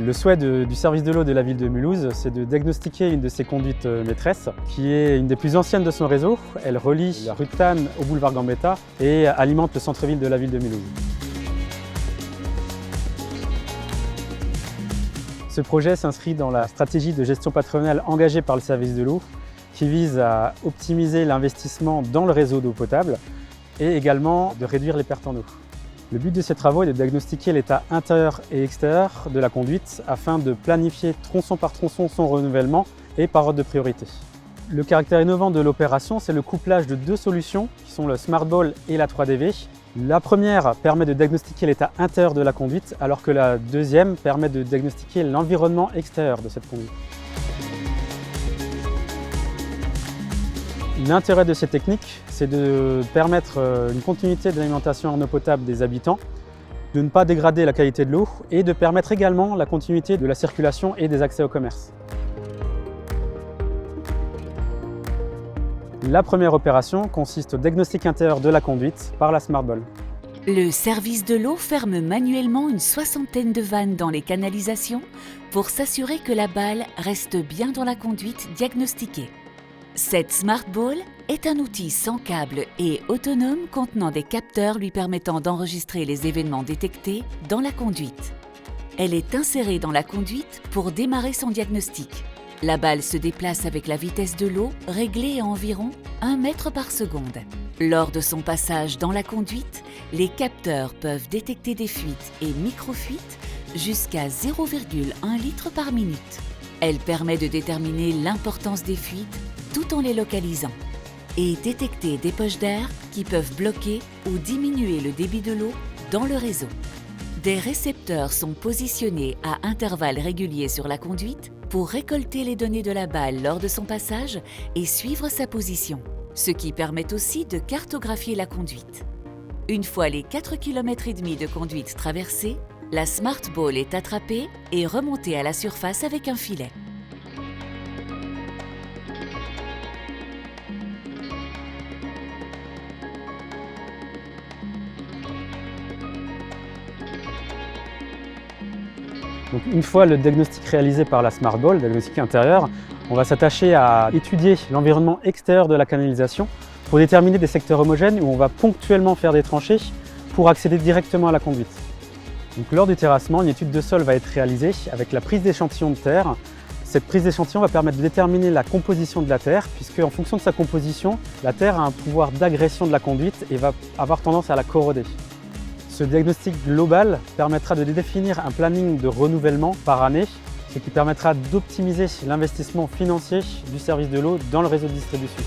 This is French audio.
Le souhait du service de l'eau de la ville de Mulhouse, c'est de diagnostiquer une de ses conduites maîtresses, qui est une des plus anciennes de son réseau. Elle relie la rue de Tannes au boulevard Gambetta et alimente le centre-ville de la ville de Mulhouse. Ce projet s'inscrit dans la stratégie de gestion patrimoniale engagée par le service de l'eau, qui vise à optimiser l'investissement dans le réseau d'eau potable et également de réduire les pertes en eau. Le but de ces travaux est de diagnostiquer l'état intérieur et extérieur de la conduite afin de planifier tronçon par tronçon son renouvellement et par ordre de priorité. Le caractère innovant de l'opération, c'est le couplage de deux solutions qui sont le SmartBall et la 3DV. La première permet de diagnostiquer l'état intérieur de la conduite alors que la deuxième permet de diagnostiquer l'environnement extérieur de cette conduite. L'intérêt de ces techniques, c'est de permettre une continuité de l'alimentation en eau potable des habitants, de ne pas dégrader la qualité de l'eau et de permettre également la continuité de la circulation et des accès au commerce. La première opération consiste au diagnostic intérieur de la conduite par la SmartBall. Le service de l'eau ferme manuellement une soixantaine de vannes dans les canalisations pour s'assurer que la balle reste bien dans la conduite diagnostiquée. Cette SmartBall est un outil sans câble et autonome contenant des capteurs lui permettant d'enregistrer les événements détectés dans la conduite. Elle est insérée dans la conduite pour démarrer son diagnostic. La balle se déplace avec la vitesse de l'eau réglée à environ 1 mètre par seconde. Lors de son passage dans la conduite, les capteurs peuvent détecter des fuites et micro-fuites jusqu'à 0,1 litre par minute. Elle permet de déterminer l'importance des fuites tout en les localisant et détecter des poches d'air qui peuvent bloquer ou diminuer le débit de l'eau dans le réseau. Des récepteurs sont positionnés à intervalles réguliers sur la conduite pour récolter les données de la balle lors de son passage et suivre sa position, ce qui permet aussi de cartographier la conduite. Une fois les 4,5 km de conduite traversés, la SmartBall est attrapée et remontée à la surface avec un filet. Donc, une fois le diagnostic réalisé par la SmartBall, le diagnostic intérieur, on va s'attacher à étudier l'environnement extérieur de la canalisation pour déterminer des secteurs homogènes où on va ponctuellement faire des tranchées pour accéder directement à la conduite. Donc, lors du terrassement, une étude de sol va être réalisée avec la prise d'échantillons de terre. Cette prise d'échantillon va permettre de déterminer la composition de la terre, puisque en fonction de sa composition, la terre a un pouvoir d'agression de la conduite et va avoir tendance à la corroder. Ce diagnostic global permettra de définir un planning de renouvellement par année, ce qui permettra d'optimiser l'investissement financier du service de l'eau dans le réseau de distribution.